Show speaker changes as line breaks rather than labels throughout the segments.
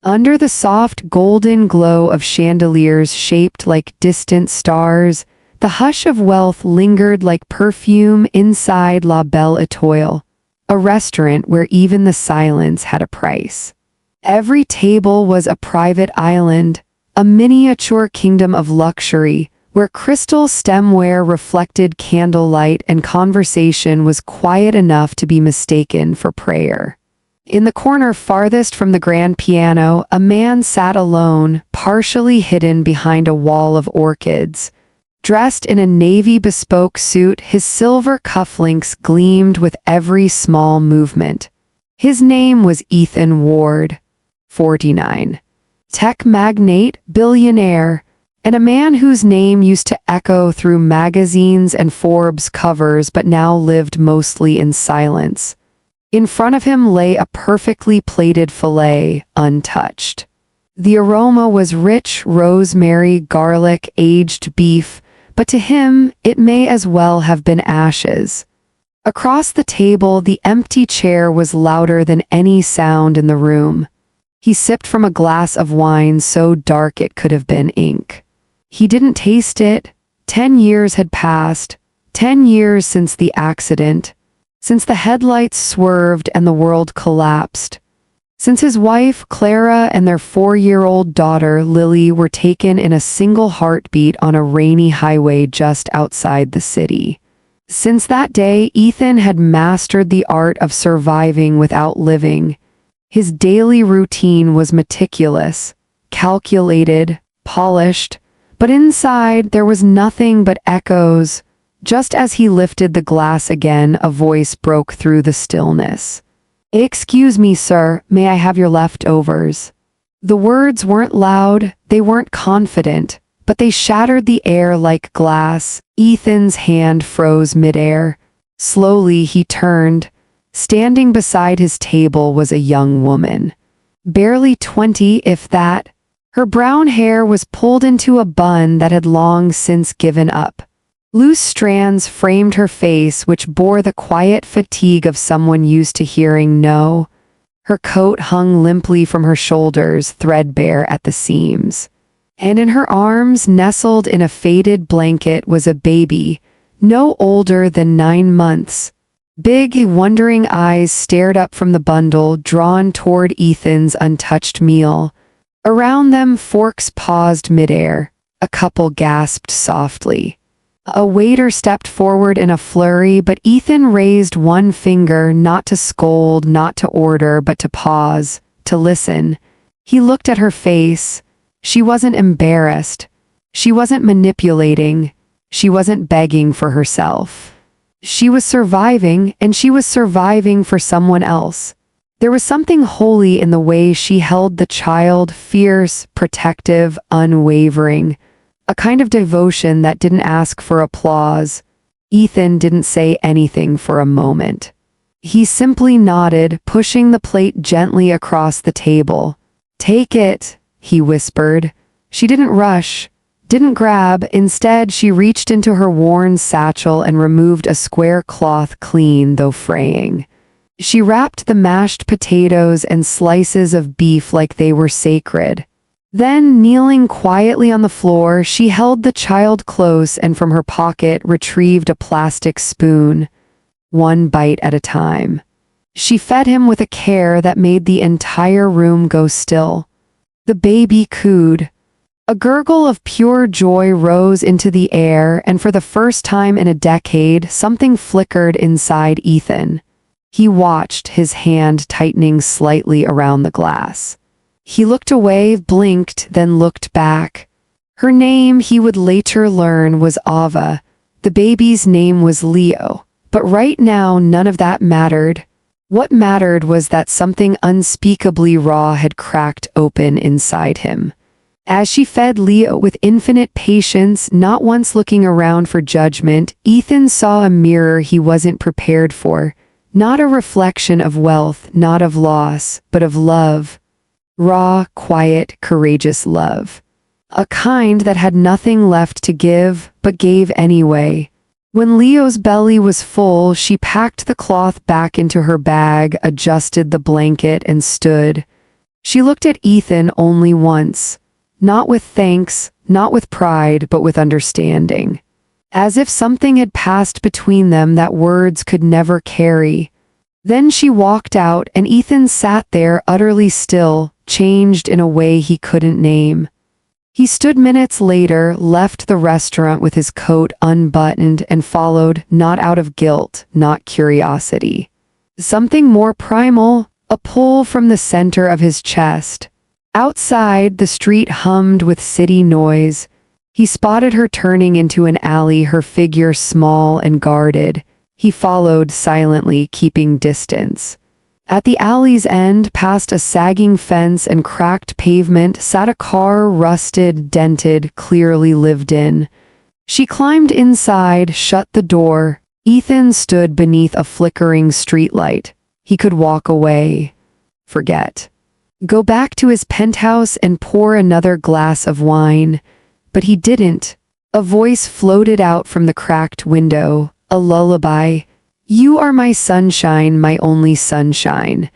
Under the soft golden glow of chandeliers shaped like distant stars, the hush of wealth lingered like perfume inside La Belle Étoile, a restaurant where even the silence had a price. Every table was a private island, a miniature kingdom of luxury, where crystal stemware reflected candlelight and conversation was quiet enough to be mistaken for prayer. In the corner farthest from the grand piano, a man sat alone, partially hidden behind a wall of orchids. Dressed in a navy bespoke suit, his silver cufflinks gleamed with every small movement. His name was Ethan Ward, 49. Tech magnate, billionaire, and a man whose name used to echo through magazines and Forbes covers but now lived mostly in silence. In front of him lay a perfectly plated fillet, untouched. The aroma was rich rosemary, garlic, aged beef, but to him it may as well have been ashes. Across the table, the empty chair was louder than any sound in the room. He sipped from a glass of wine so dark it could have been ink. He didn't taste it. 10 years had passed. 10 years since the accident. Since the headlights swerved and the world collapsed. Since his wife, Clara, and their 4-year-old daughter, Lily, were taken in a single heartbeat on a rainy highway just outside the city. Since that day, Ethan had mastered the art of surviving without living. His daily routine was meticulous, calculated, polished, but inside there was nothing but echoes. Just as he lifted the glass again, a voice broke through the stillness. "Excuse me, sir, may I have your leftovers?" The words weren't loud, they weren't confident, but they shattered the air like glass. Ethan's hand froze midair. Slowly he turned. Standing beside his table was a young woman. Barely 20, if that. Her brown hair was pulled into a bun that had long since given up. Loose strands framed her face, which bore the quiet fatigue of someone used to hearing no. Her coat hung limply from her shoulders, threadbare at the seams. And in her arms, nestled in a faded blanket, was a baby, no older than 9 months. Big, wondering eyes stared up from the bundle, drawn toward Ethan's untouched meal. Around them, forks paused midair. A couple gasped softly. A waiter stepped forward in a flurry, but Ethan raised one finger, not to scold, not to order, but to pause, to listen. He looked at her face. She wasn't embarrassed. She wasn't manipulating. She wasn't begging for herself. She was surviving, and she was surviving for someone else. There was something holy in the way she held the child, fierce, protective, unwavering. A kind of devotion that didn't ask for applause. Ethan didn't say anything for a moment. He simply nodded, pushing the plate gently across the table. "Take it," he whispered. She didn't rush, didn't grab. Instead, she reached into her worn satchel and removed a square cloth, clean though fraying. She wrapped the mashed potatoes and slices of beef like they were sacred. Then, kneeling quietly on the floor, she held the child close and from her pocket retrieved a plastic spoon, one bite at a time. She fed him with a care that made the entire room go still. The baby cooed. A gurgle of pure joy rose into the air, and for the first time in a decade, something flickered inside Ethan. He watched, his hand tightening slightly around the glass. He looked away, blinked, then looked back. Her name, he would later learn, was Ava. The baby's name was Leo. But right now, none of that mattered. What mattered was that something unspeakably raw had cracked open inside him. As she fed Leo with infinite patience, not once looking around for judgment, Ethan saw a mirror he wasn't prepared for. Not a reflection of wealth, not of loss, but of love. Raw, quiet, courageous love. A kind that had nothing left to give, but gave anyway. When Leo's belly was full, she packed the cloth back into her bag, adjusted the blanket, and stood. She looked at Ethan only once, not with thanks, not with pride, but with understanding. As if something had passed between them that words could never carry. Then she walked out and Ethan sat there utterly still, changed in a way he couldn't name. He stood minutes later, left the restaurant with his coat unbuttoned and followed, not out of guilt, not curiosity. Something more primal, a pull from the center of his chest. Outside, the street hummed with city noise. He spotted her turning into an alley, her figure small and guarded. He followed silently, keeping distance. At the alley's end, past a sagging fence and cracked pavement, sat a car, rusted, dented, clearly lived in. She climbed inside, shut the door. Ethan stood beneath a flickering streetlight. He could walk away. Forget. Go back to his penthouse and pour another glass of wine. But he didn't. A voice floated out from the cracked window, a lullaby. You are my sunshine, my only sunshine.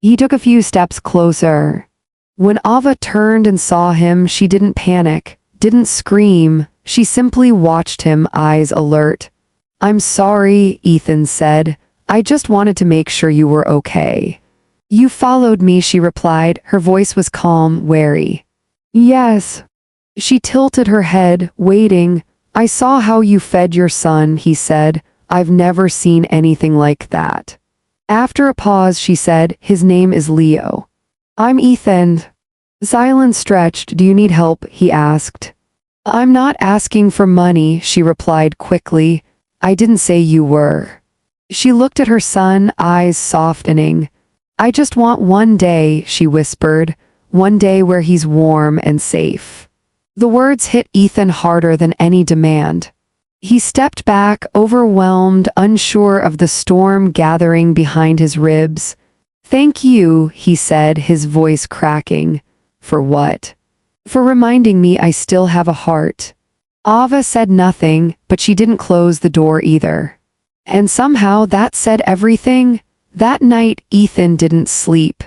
He took a few steps closer. When Ava turned and saw him, she didn't panic, didn't scream. She simply watched him, eyes alert. I'm sorry, Ethan said. I just wanted to make sure you were okay. You followed me, she replied. Her voice was calm, wary. Yes. She tilted her head, waiting. I saw how you fed your son, he said. I've never seen anything like that. After a pause, she said, his name is Leo. I'm Ethan. Silence stretched. Do you need help? He asked. I'm not asking for money, she replied quickly. I didn't say you were. She looked at her son, eyes softening. I just want one day, she whispered. One day where he's warm and safe. The words hit Ethan harder than any demand. He stepped back, overwhelmed, unsure of the storm gathering behind his ribs. Thank you, he said, his voice cracking. For what? For reminding me I still have a heart. Ava said nothing, but she didn't close the door either. And somehow that said everything. That night, Ethan didn't sleep.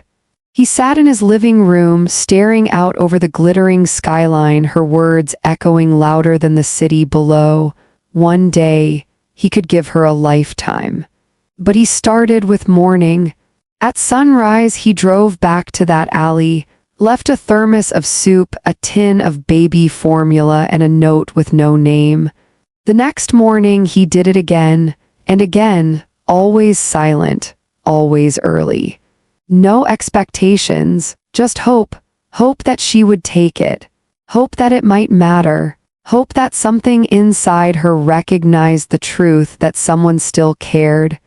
He sat in his living room, staring out over the glittering skyline, her words echoing louder than the city below. One day, he could give her a lifetime. But he started with morning. At sunrise, he drove back to that alley, left a thermos of soup, a tin of baby formula, and a note with no name. The next morning, he did it again, and again, always silent, always early. No expectations, just hope. Hope that she would take it. Hope that it might matter. Hope that something inside her recognized the truth that someone still cared.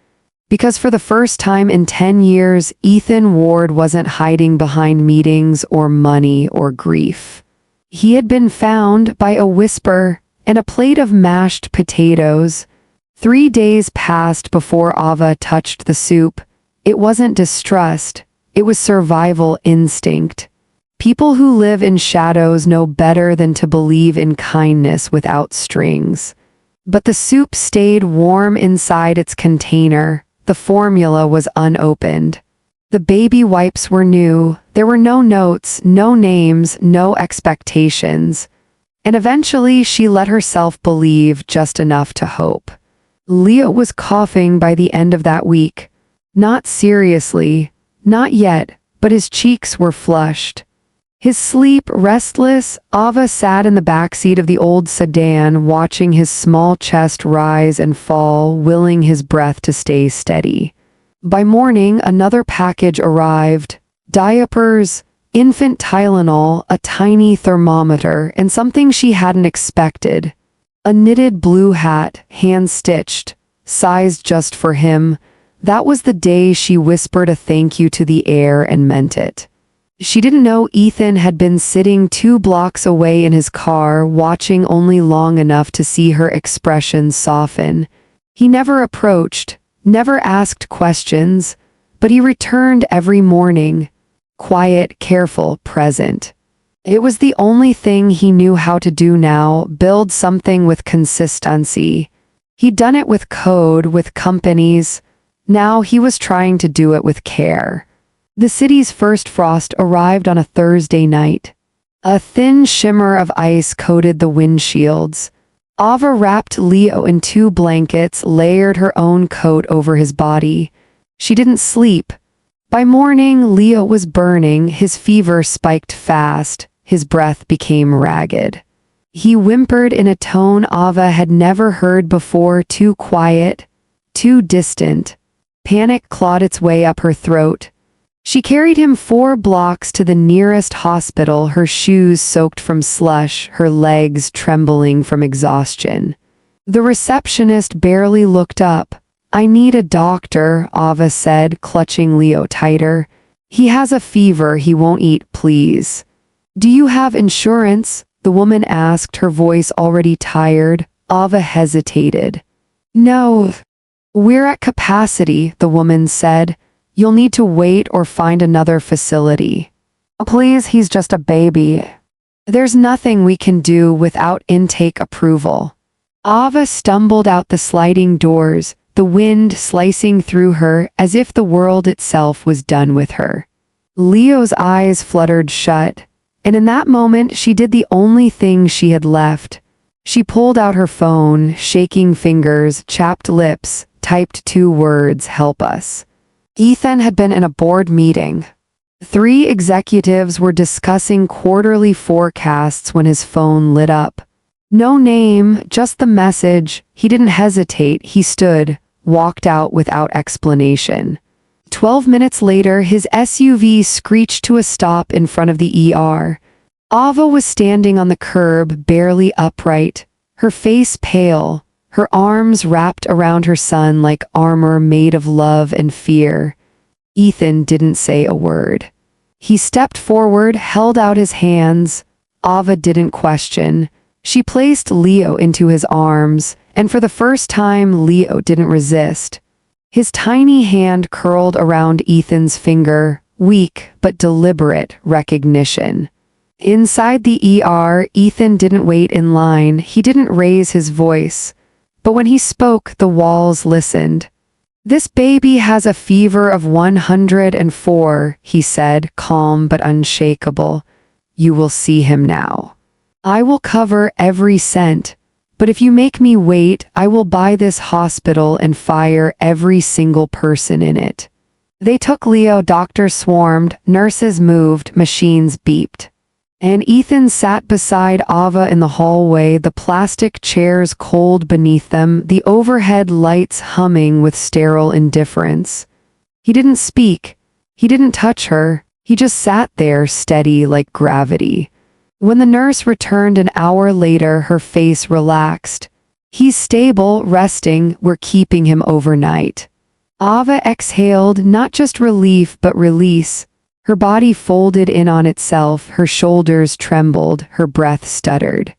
Because for the first time in 10 years, Ethan Ward wasn't hiding behind meetings or money or grief. He had been found by a whisper and a plate of mashed potatoes. 3 days passed before Ava touched the soup. It wasn't distrust, it was survival instinct. People who live in shadows know better than to believe in kindness without strings. But the soup stayed warm inside its container. The formula was unopened. The baby wipes were new. There were no notes, no names, no expectations. And eventually she let herself believe just enough to hope. Leo was coughing by the end of that week. Not seriously, not yet, but his cheeks were flushed. His sleep restless, Ava sat in the backseat of the old sedan, watching his small chest rise and fall, willing his breath to stay steady. By morning, another package arrived. Diapers, infant Tylenol, a tiny thermometer, and something she hadn't expected. A knitted blue hat, hand-stitched, sized just for him. That was the day she whispered a thank you to the air and meant it. She didn't know Ethan had been sitting 2 blocks away in his car, watching only long enough to see her expression soften. He never approached, never asked questions, but he returned every morning. Quiet, careful, present. It was the only thing he knew how to do now, build something with consistency. He'd done it with code, with companies. Now he was trying to do it with care. The city's first frost arrived on a Thursday night. A thin shimmer of ice coated the windshields. Ava wrapped Leo in 2 blankets, layered her own coat over his body. She didn't sleep. By morning, Leo was burning, his fever spiked fast, his breath became ragged. He whimpered in a tone Ava had never heard before, too quiet, too distant. Panic clawed its way up her throat. She carried him 4 blocks to the nearest hospital, her shoes soaked from slush, her legs trembling from exhaustion. The receptionist barely looked up. "I need a doctor," Ava said, clutching Leo tighter. "He has a fever, he won't eat, please." "Do you have insurance?" the woman asked, her voice already tired. Ava hesitated. "No. We're at capacity," the woman said. "You'll need to wait or find another facility." "Please, he's just a baby." "There's nothing we can do without intake approval." Ava stumbled out the sliding doors, the wind slicing through her as if the world itself was done with her. Leo's eyes fluttered shut, and in that moment she did the only thing she had left. She pulled out her phone, shaking fingers, chapped lips, typed 2 words, "Help us." Ethan had been in a board meeting. 3 executives were discussing quarterly forecasts when his phone lit up. No name, just the message. He didn't hesitate, he stood, walked out without explanation. 12 minutes later, his SUV screeched to a stop in front of the ER. Ava was standing on the curb, barely upright, her face pale, her arms wrapped around her son like armor made of love and fear. Ethan didn't say a word. He stepped forward, held out his hands. Ava didn't question. She placed Leo into his arms, and for the first time, Leo didn't resist. His tiny hand curled around Ethan's finger, weak but deliberate recognition. Inside the ER, Ethan didn't wait in line, he didn't raise his voice. But when he spoke, the walls listened. "This baby has a fever of 104, he said, calm but unshakable. "You will see him now. I will cover every cent, but if you make me wait, I will buy this hospital and fire every single person in it." They took Leo, doctors swarmed, nurses moved, machines beeped. And Ethan sat beside Ava in the hallway, the plastic chairs cold beneath them, the overhead lights humming with sterile indifference. He didn't speak. He didn't touch her. He just sat there, steady like gravity. When the nurse returned an hour later, her face relaxed. "He's stable, resting, we're keeping him overnight." Ava exhaled, not just relief but release. Her body folded in on itself, her shoulders trembled, her breath stuttered.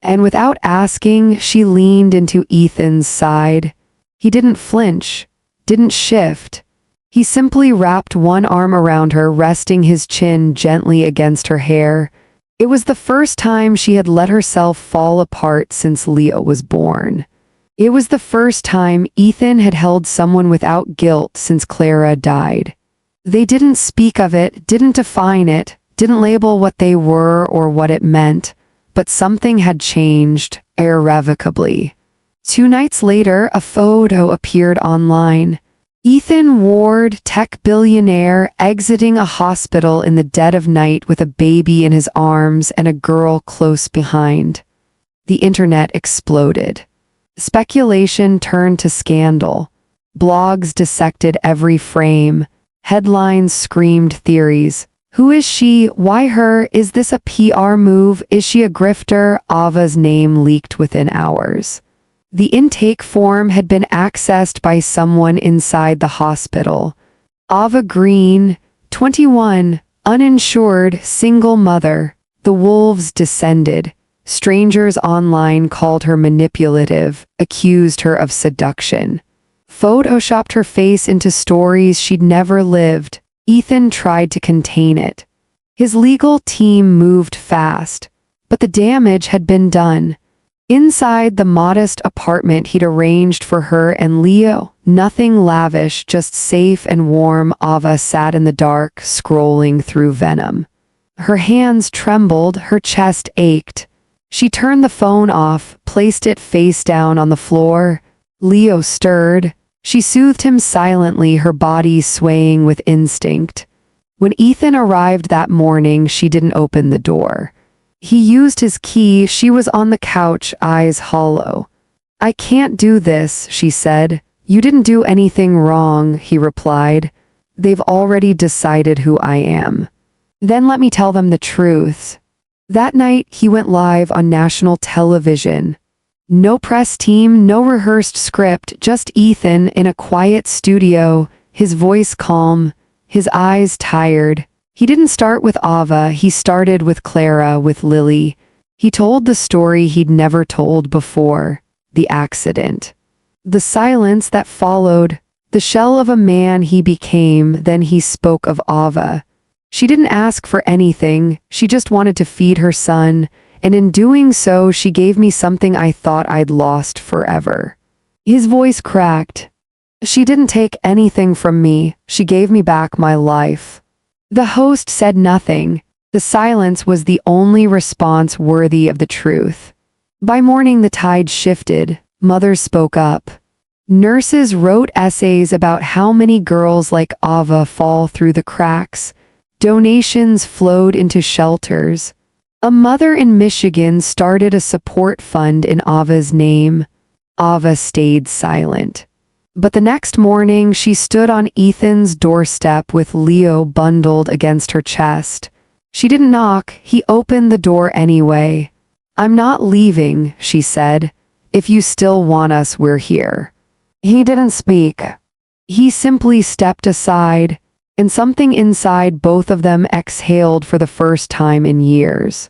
And without asking, she leaned into Ethan's side. He didn't flinch, didn't shift. He simply wrapped one arm around her, resting his chin gently against her hair. It was the first time she had let herself fall apart since Leo was born. It was the first time Ethan had held someone without guilt since Clara died. They didn't speak of it, didn't define it, didn't label what they were or what it meant, but something had changed, irrevocably. 2 nights later, a photo appeared online. Ethan Ward, tech billionaire, exiting a hospital in the dead of night with a baby in his arms and a girl close behind. The internet exploded. Speculation turned to scandal. Blogs dissected every frame. Headlines screamed theories. Who is she? Why her? Is this a PR move? Is she a grifter? Ava's name leaked within hours. The intake form had been accessed by someone inside the hospital. Ava Green, 21, uninsured, single mother. The wolves descended. Strangers online called her manipulative, accused her of seduction. Photoshopped her face into stories she'd never lived. Ethan tried to contain it. His legal team moved fast, but the damage had been done. Inside the modest apartment he'd arranged for her and Leo, nothing lavish, just safe and warm, Ava sat in the dark, scrolling through Venom. Her hands trembled, her chest ached. She turned the phone off, placed it face down on the floor. Leo stirred. She soothed him silently, her body swaying with instinct. When Ethan arrived that morning, she didn't open the door. He used his key. She was on the couch, eyes hollow. "I can't do this," she said. "You didn't do anything wrong," he replied. "They've already decided who I am. Then let me tell them the truth." That night, he went live on national television. No press team, no rehearsed script, just Ethan in a quiet studio, his voice calm, his eyes tired. He didn't start with Ava, he started with Clara, with Lily. He told the story he'd never told before, the accident. The silence that followed, the shell of a man he became. Then he spoke of Ava. She didn't ask for anything, she just wanted to feed her son, and in doing so she gave me something I thought I'd lost forever. His voice cracked. "She didn't take anything from me, she gave me back my life." The host said nothing. The silence was the only response worthy of the truth. By morning the tide shifted. Mothers spoke up. Nurses wrote essays about how many girls like Ava fall through the cracks. Donations flowed into shelters. A mother in Michigan started a support fund in Ava's name. Ava stayed silent. But the next morning she stood on Ethan's doorstep with Leo bundled against her chest. She didn't knock, he opened the door anyway. "I'm not leaving," she said. "If you still want us, we're here." He didn't speak. He simply stepped aside, and something inside both of them exhaled for the first time in years.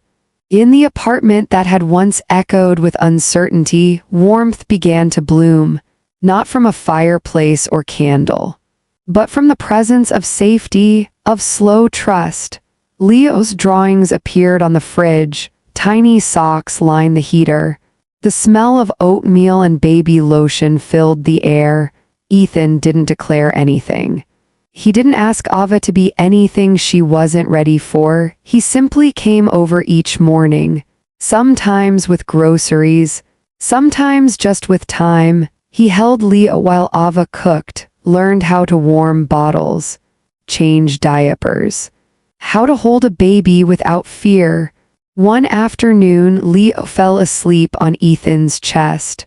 In the apartment that had once echoed with uncertainty, warmth began to bloom. Not from a fireplace or candle, but from the presence of safety, of slow trust. Leo's drawings appeared on the fridge, tiny socks lined the heater. The smell of oatmeal and baby lotion filled the air. Ethan didn't declare anything. He didn't ask Ava to be anything she wasn't ready for. He simply came over each morning, sometimes with groceries, sometimes just with time. He held Leo while Ava cooked, learned how to warm bottles, change diapers, how to hold a baby without fear. One afternoon, Leo fell asleep on Ethan's chest.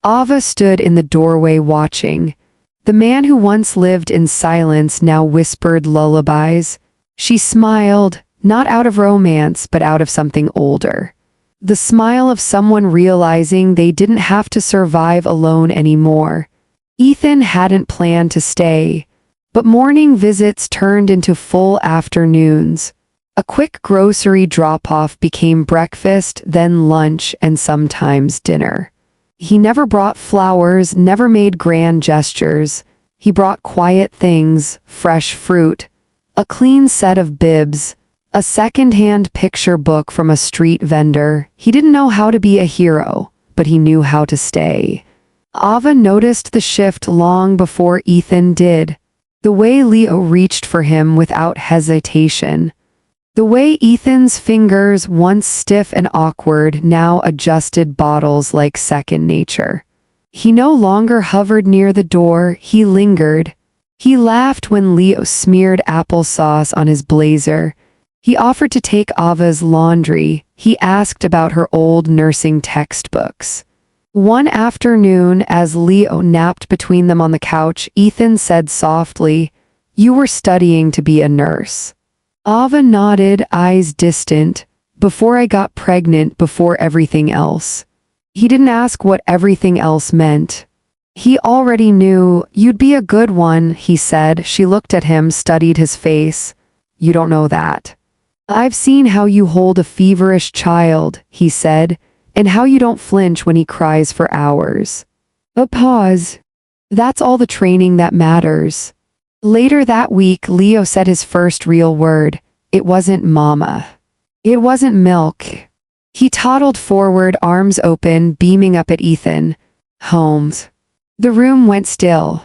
Ava stood in the doorway watching. The man who once lived in silence now whispered lullabies. She smiled, not out of romance but out of something older. The smile of someone realizing they didn't have to survive alone anymore. Ethan hadn't planned to stay, but morning visits turned into full afternoons. A quick grocery drop-off became breakfast, then lunch, and sometimes dinner. He never brought flowers, never made grand gestures. He brought quiet things, fresh fruit, a clean set of bibs, a second-hand picture book from a street vendor. He didn't know how to be a hero, but he knew how to stay. Ava noticed the shift long before Ethan did. The way Leo reached for him without hesitation. The way Ethan's fingers, once stiff and awkward, now adjusted bottles like second nature. He no longer hovered near the door, he lingered. He laughed when Leo smeared applesauce on his blazer. He offered to take Ava's laundry. He asked about her old nursing textbooks. One afternoon, as Leo napped between them on the couch, Ethan said softly, "You were studying to be a nurse." Ava nodded, eyes distant. "Before I got pregnant, before everything else." He didn't ask what everything else meant. He already knew. "You'd be a good one," he said. She looked at him, studied his face. "You don't know that." "I've seen how you hold a feverish child," he said, "and how you don't flinch when he cries for hours." A pause. "That's all the training that matters." Later that week, Leo said his first real word. It wasn't mama. It wasn't milk. He toddled forward, arms open, beaming up at Ethan. Holmes. The room went still.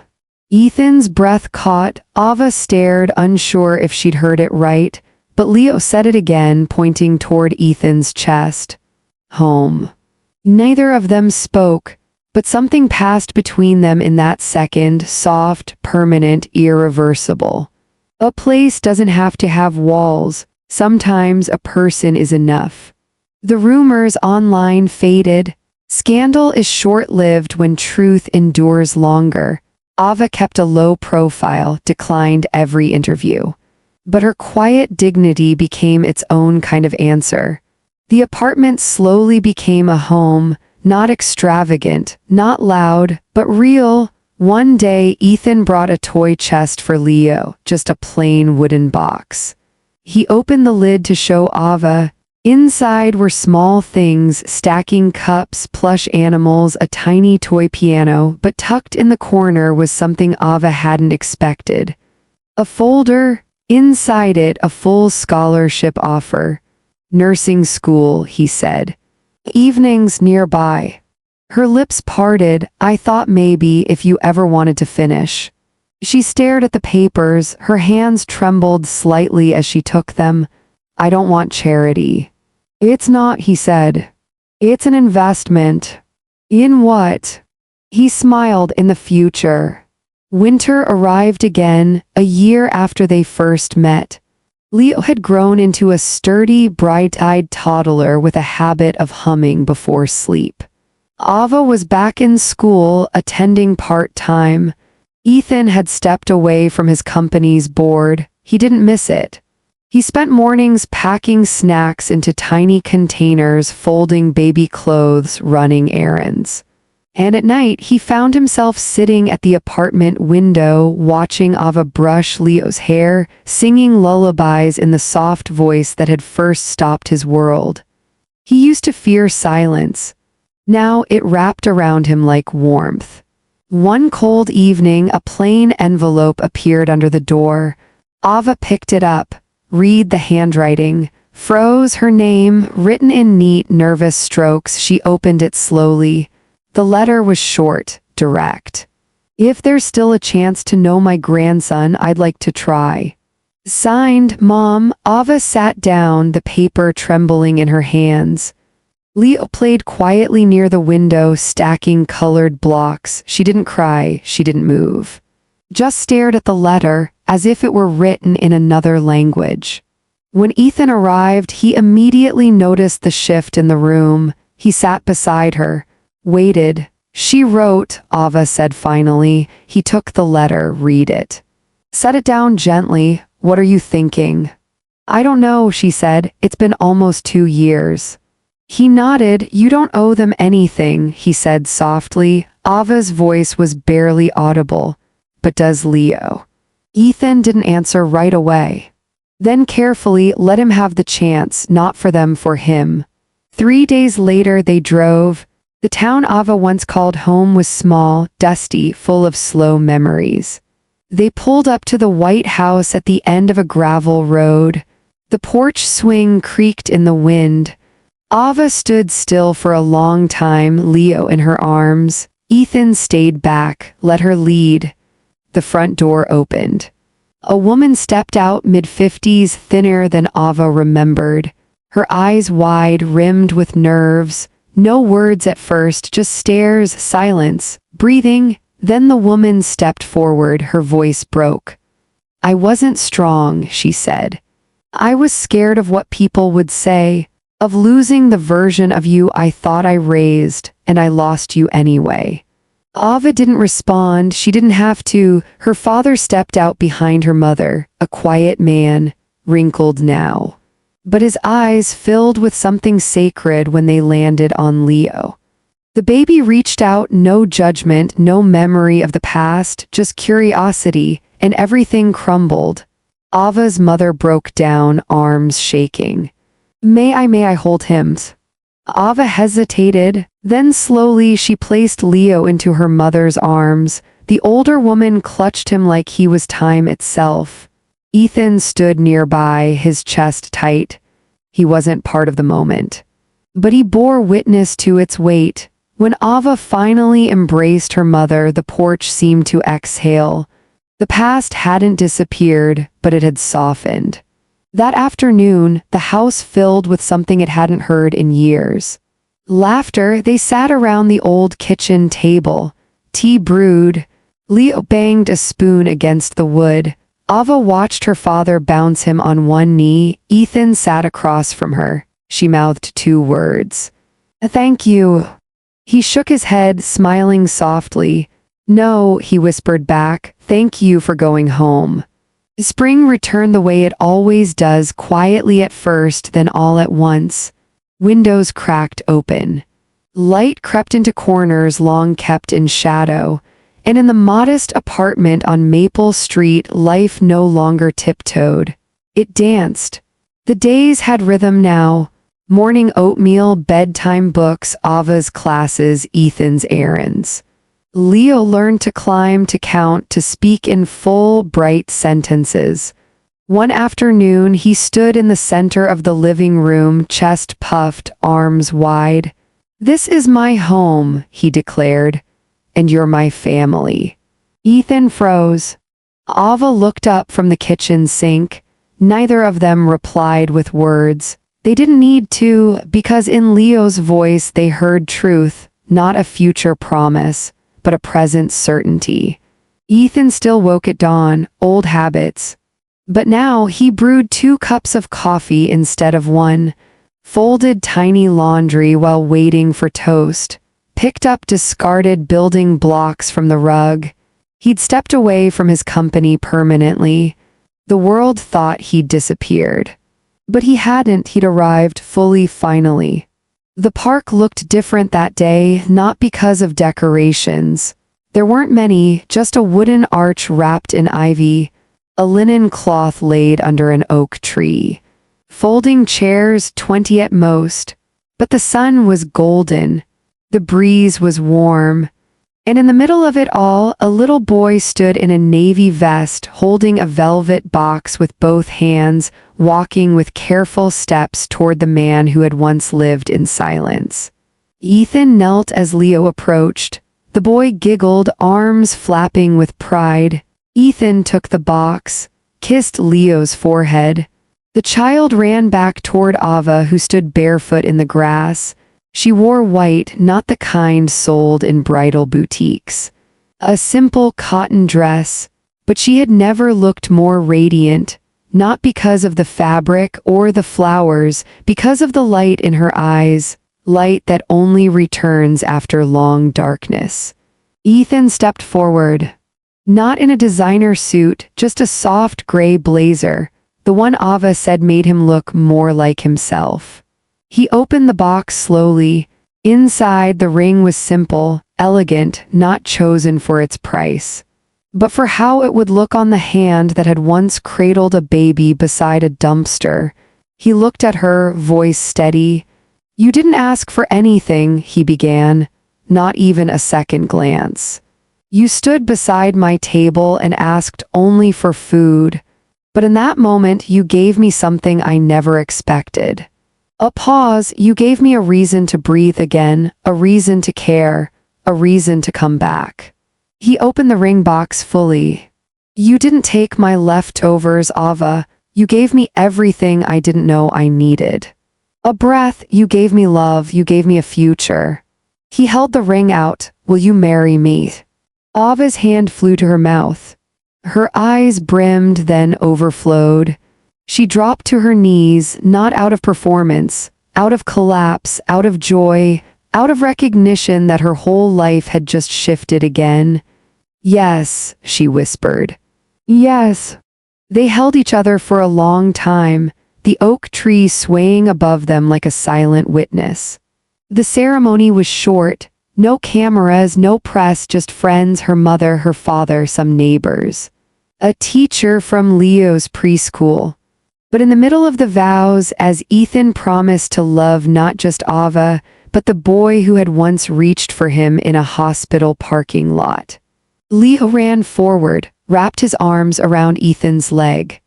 Ethan's breath caught. Ava stared, unsure if she'd heard it right, but Leo said it again, pointing toward Ethan's chest. Home. Neither of them spoke, but something passed between them in that second, soft, permanent, irreversible. A place doesn't have to have walls. Sometimes a person is enough. The rumors online faded. Scandal is short-lived when truth endures longer. Ava kept a low profile, declined every interview. But her quiet dignity became its own kind of answer. The apartment slowly became a home, not extravagant, not loud, but real. One day, Ethan brought a toy chest for Leo, just a plain wooden box. He opened the lid to show Ava. Inside were small things, stacking cups, plush animals, a tiny toy piano, but tucked in the corner was something Ava hadn't expected. A folder. Inside it, a full scholarship offer. Nursing school, he said. Evenings nearby. Her lips parted. I thought maybe if you ever wanted to finish. She stared at the papers. Her hands trembled slightly as she took them. I don't want charity. It's not, he said. It's an investment. In what? He smiled. In the future. Winter arrived again, a year after they first met. Leo had grown into a sturdy, bright-eyed toddler with a habit of humming before sleep. Ava was back in school, attending part-time. Ethan had stepped away from his company's board. He didn't miss it. He spent mornings packing snacks into tiny containers, folding baby clothes, running errands. And at night, he found himself sitting at the apartment window, watching Ava brush Leo's hair, singing lullabies in the soft voice that had first stopped his world. He used to fear silence. Now it wrapped around him like warmth. One cold evening, a plain envelope appeared under the door. Ava picked it up, read the handwriting, froze. Her name, written in neat, nervous strokes. She opened it slowly. The letter was short, direct. If there's still a chance to know my grandson, I'd like to try. Signed, Mom. Ava sat down, the paper trembling in her hands. Leo played quietly near the window, stacking colored blocks. She didn't cry, she didn't move. Just stared at the letter, as if it were written in another language. When Ethan arrived, he immediately noticed the shift in the room. He sat beside her. Waited. She wrote, Ava said finally. He took the letter, read it. Set it down gently. What are you thinking? I don't know, she said. It's been almost 2 years. He nodded. You don't owe them anything, he said softly. Ava's voice was barely audible. But does Leo? Ethan didn't answer right away. Then carefully, let him have the chance, not for them, for him. 3 days later they drove. The town Ava once called home was small, dusty, full of slow memories. They pulled up to the white house at the end of a gravel road. The porch swing creaked in the wind. Ava stood still for a long time, Leo in her arms. Ethan stayed back, let her lead. The front door opened. A woman stepped out, mid-50s, thinner than Ava remembered. Her eyes wide, rimmed with nerves. No words at first, just stares, silence, breathing. Then the woman stepped forward, her voice broke. I wasn't strong, she said. I was scared of what people would say, of losing the version of you I thought I raised, and I lost you anyway. Ava didn't respond. She didn't have to. Her father stepped out behind her mother, a quiet man, wrinkled now. But his eyes filled with something sacred when they landed on Leo. The baby reached out, no judgment, no memory of the past, just curiosity, and everything crumbled. Ava's mother broke down, arms shaking. May I hold him? Ava hesitated, then slowly she placed Leo into her mother's arms. The older woman clutched him like he was time itself. Ethan stood nearby, his chest tight. He wasn't part of the moment. But he bore witness to its weight. When Ava finally embraced her mother, the porch seemed to exhale. The past hadn't disappeared, but it had softened. That afternoon, the house filled with something it hadn't heard in years. Laughter. They sat around the old kitchen table. Tea brewed. Leo banged a spoon against the wood. Ava watched her father bounce him on one knee. Ethan sat across from her. She mouthed 2 words. "Thank you." He shook his head, smiling softly. "No," he whispered back, "thank you for going home." Spring returned the way it always does, quietly at first, then all at once. Windows cracked open. Light crept into corners long kept in shadow, and in the modest apartment on Maple Street, life no longer tiptoed. It danced. The days had rhythm now. Morning oatmeal, bedtime books, Ava's classes, Ethan's errands. Leo learned to climb, to count, to speak in full, bright sentences. One afternoon, he stood in the center of the living room, chest puffed, arms wide. "This is my home," he declared, "and you're my family." Ethan froze. Ava looked up from the kitchen sink. Neither of them replied with words. They didn't need to, because in Leo's voice they heard truth, not a future promise, but a present certainty. Ethan still woke at dawn, old habits. But now he brewed 2 cups of coffee instead of 1, folded tiny laundry while waiting for toast, picked up discarded building blocks from the rug. He'd stepped away from his company permanently. The world thought he'd disappeared. But he hadn't. He'd arrived fully, finally. The park looked different that day, not because of decorations. There weren't many, just a wooden arch wrapped in ivy, a linen cloth laid under an oak tree. Folding chairs, 20 at most. But the sun was golden. The breeze was warm. And in the middle of it all, a little boy stood in a navy vest, holding a velvet box with both hands, walking with careful steps toward the man who had once lived in silence. Ethan knelt as Leo approached. The boy giggled, arms flapping with pride. Ethan took the box, kissed Leo's forehead. The child ran back toward Ava, who stood barefoot in the grass. She wore white, not the kind sold in bridal boutiques. A simple cotton dress, but she had never looked more radiant, not because of the fabric or the flowers, because of the light in her eyes, light that only returns after long darkness. Ethan stepped forward. Not in a designer suit, just a soft gray blazer, the one Ava said made him look more like himself. He opened the box slowly. Inside, the ring was simple, elegant, not chosen for its price, but for how it would look on the hand that had once cradled a baby beside a dumpster. He looked at her, voice steady. "You didn't ask for anything," he began, "not even a second glance. You stood beside my table and asked only for food, but in that moment you gave me something I never expected. A pause. You gave me a reason to breathe again, a reason to care, a reason to come back." He opened the ring box fully. "You didn't take my leftovers, Ava. You gave me everything I didn't know I needed. A breath. You gave me love. You gave me a future." He held the ring out. "Will you marry me?" Ava's hand flew to her mouth. Her eyes brimmed, then overflowed. She dropped to her knees, not out of performance, out of collapse, out of joy, out of recognition that her whole life had just shifted again. "Yes," she whispered. "Yes." They held each other for a long time, the oak tree swaying above them like a silent witness. The ceremony was short, no cameras, no press, just friends, her mother, her father, some neighbors. A teacher from Leo's preschool. But in the middle of the vows, as Ethan promised to love not just Ava, but the boy who had once reached for him in a hospital parking lot. Leo ran forward, wrapped his arms around Ethan's leg.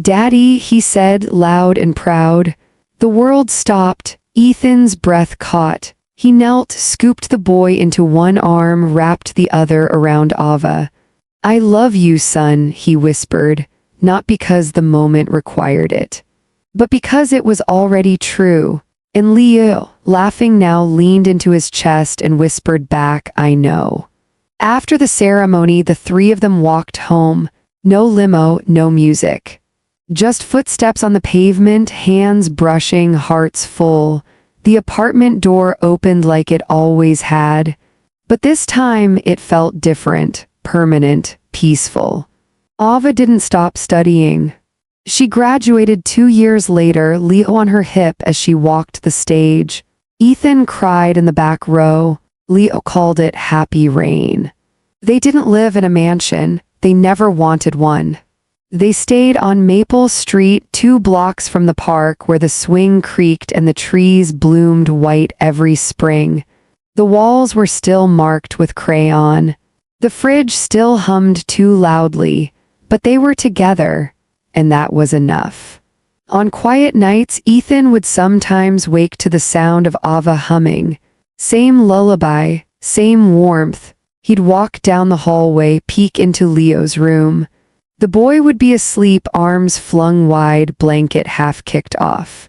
"Daddy," he said, loud and proud. The world stopped. Ethan's breath caught. He knelt, scooped the boy into one arm, wrapped the other around Ava. "I love you, son," he whispered, not because the moment required it, but because it was already true. And Leo, laughing now, leaned into his chest and whispered back, "I know." After the ceremony, the three of them walked home. No limo, no music. Just footsteps on the pavement, hands brushing, hearts full. The apartment door opened like it always had, but this time it felt different, permanent, peaceful. Ava didn't stop studying. She graduated 2 years later, Leo on her hip as she walked the stage. Ethan cried in the back row. Leo called it happy rain. They didn't live in a mansion. They never wanted one. They stayed on Maple Street, 2 blocks from the park where the swing creaked and the trees bloomed white every spring. The walls were still marked with crayon. The fridge still hummed too loudly, but they were together, and that was enough. On quiet nights, Ethan would sometimes wake to the sound of Ava humming. Same lullaby, same warmth. He'd walk down the hallway, peek into Leo's room. The boy would be asleep, arms flung wide, blanket half kicked off.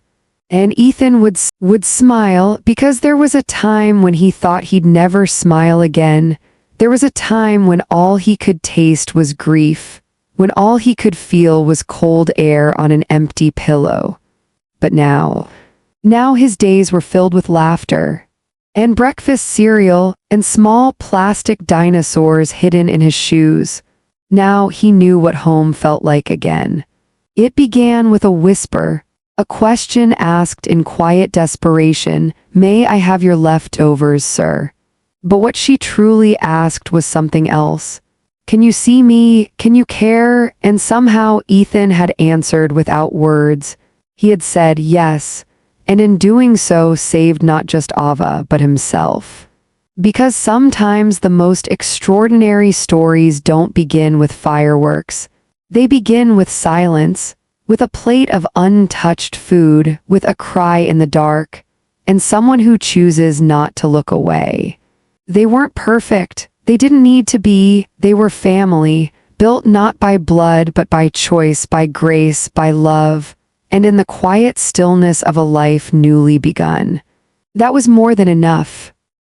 And Ethan would smile, because there was a time when he thought he'd never smile again. There was a time when all he could taste was grief, when all he could feel was cold air on an empty pillow. But now his days were filled with laughter, and breakfast cereal, and small plastic dinosaurs hidden in his shoes. Now he knew what home felt like again. It began with a whisper, a question asked in quiet desperation, "May I have your leftovers, sir?" But what she truly asked was something else. "Can you see me? Can you care?" And somehow Ethan had answered without words. He had said yes, and in doing so saved not just Ava, but himself. Because sometimes the most extraordinary stories don't begin with fireworks. They begin with silence, with a plate of untouched food, with a cry in the dark, and someone who chooses not to look away. They weren't perfect. They didn't need to be. They were family, built not by blood but by choice, by grace, by love, and in the quiet stillness of a life newly begun. That was more than enough.